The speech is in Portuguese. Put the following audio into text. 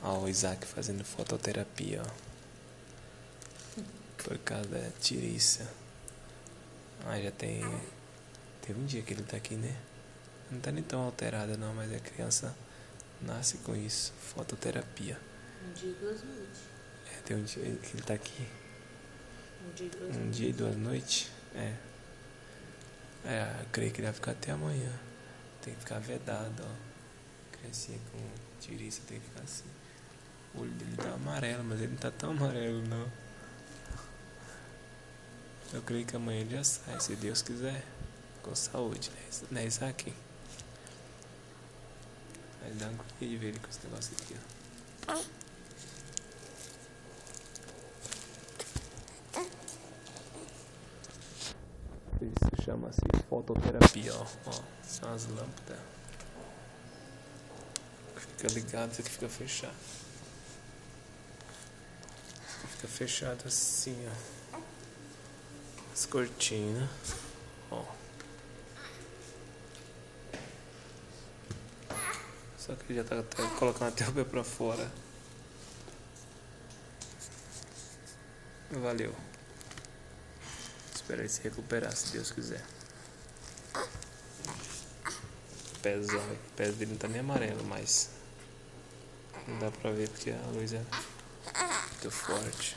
Ó, o Isaac fazendo fototerapia, ó. Por causa da tiriça. Ah, já tem... Teve um dia que ele tá aqui, né? Não tá nem tão alterada não, mas a criança nasce com isso. Fototerapia. Um dia e 2 noites. É, tem um dia que ele tá aqui. Um dia e 2 Um noites. dia e 2 noites? É. É, eu creio que ele vai ficar até amanhã. Tem que ficar vedado, ó. Criancinha com tiriça tem que ficar assim. O olho dele tá amarelo, mas ele não tá tão amarelo não. Eu creio que amanhã ele já sai, se Deus quiser. Com saúde, né, Isaac? Mas dá um pouquinho de ver ele com esse negócio aqui, ó. Isso chama-se fototerapia, ó. São as lâmpadas. Fica ligado, isso aqui fica fechado. Fica fechado assim, ó. As cortinas, ó. Só que ele já tá até colocando até o pé pra fora. Valeu. Espero ele se recuperar, se Deus quiser. Pezão, o pé dele não tá nem amarelo, mas não dá pra ver porque a luz é muito forte.